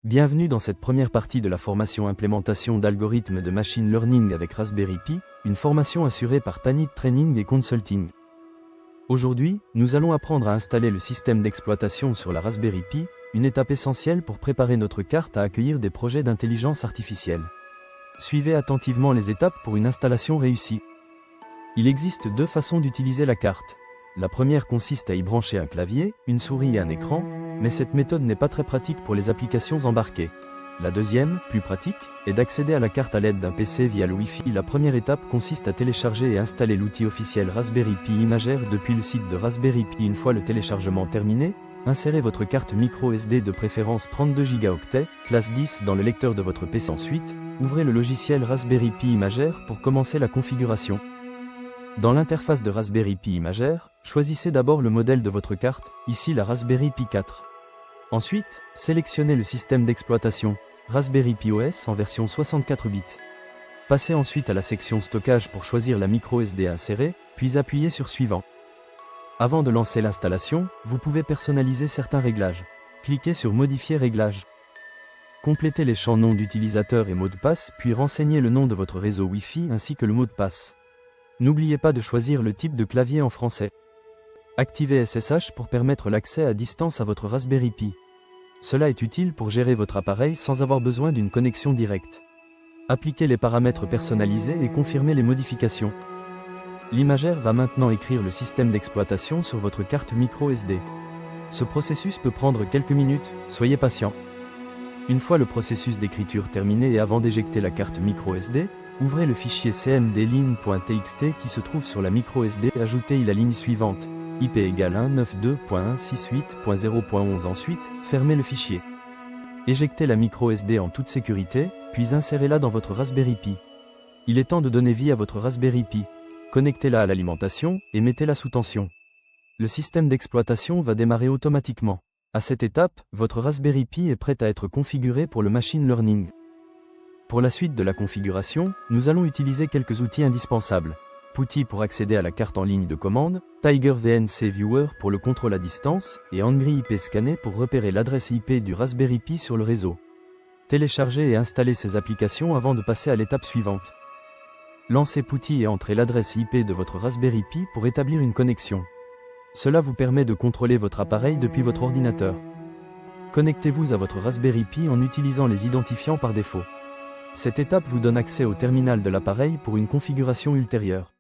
Bienvenue dans cette première partie de la formation implémentation d'algorithmes de machine learning avec Raspberry Pi, une formation assurée par Tanit Training et Consulting. Aujourd'hui, nous allons apprendre à installer le système d'exploitation sur la Raspberry Pi, une étape essentielle pour préparer notre carte à accueillir des projets d'intelligence artificielle. Suivez attentivement les étapes pour une installation réussie. Il existe deux façons d'utiliser la carte. La première consiste à y brancher un clavier, une souris et un écran, mais cette méthode n'est pas très pratique pour les applications embarquées. La deuxième, plus pratique, est d'accéder à la carte à l'aide d'un PC via le Wi-Fi. La première étape consiste à télécharger et installer l'outil officiel Raspberry Pi Imager depuis le site de Raspberry Pi. Une fois le téléchargement terminé, insérez votre carte micro SD de préférence 32 Go, classe 10 dans le lecteur de votre PC. Ensuite, ouvrez le logiciel Raspberry Pi Imager pour commencer la configuration. Dans l'interface de Raspberry Pi Imager, choisissez d'abord le modèle de votre carte, ici la Raspberry Pi 4. Ensuite, sélectionnez le système d'exploitation, Raspberry Pi OS en version 64 bits. Passez ensuite à la section stockage pour choisir la micro SD insérée, puis appuyez sur Suivant. Avant de lancer l'installation, vous pouvez personnaliser certains réglages. Cliquez sur Modifier réglages. Complétez les champs nom d'utilisateur et mot de passe, puis renseignez le nom de votre réseau Wi-Fi ainsi que le mot de passe. N'oubliez pas de choisir le type de clavier en français. Activez SSH pour permettre l'accès à distance à votre Raspberry Pi. Cela est utile pour gérer votre appareil sans avoir besoin d'une connexion directe. Appliquez les paramètres personnalisés et confirmez les modifications. L'imager va maintenant écrire le système d'exploitation sur votre carte micro SD. Ce processus peut prendre quelques minutes, soyez patient. Une fois le processus d'écriture terminé et avant d'éjecter la carte micro SD, ouvrez le fichier cmdline.txt qui se trouve sur la micro SD et ajoutez la ligne suivante, IP égale 192.168.0.11. Ensuite, fermez le fichier. Éjectez la micro SD en toute sécurité, puis insérez-la dans votre Raspberry Pi. Il est temps de donner vie à votre Raspberry Pi. Connectez-la à l'alimentation et mettez-la sous tension. Le système d'exploitation va démarrer automatiquement. À cette étape, votre Raspberry Pi est prête à être configurée pour le machine learning. Pour la suite de la configuration, nous allons utiliser quelques outils indispensables. PuTTY pour accéder à la carte en ligne de commande, Tiger VNC Viewer pour le contrôle à distance, et Angry IP Scanner pour repérer l'adresse IP du Raspberry Pi sur le réseau. Téléchargez et installez ces applications avant de passer à l'étape suivante. Lancez PuTTY et entrez l'adresse IP de votre Raspberry Pi pour établir une connexion. Cela vous permet de contrôler votre appareil depuis votre ordinateur. Connectez-vous à votre Raspberry Pi en utilisant les identifiants par défaut. Cette étape vous donne accès au terminal de l'appareil pour une configuration ultérieure.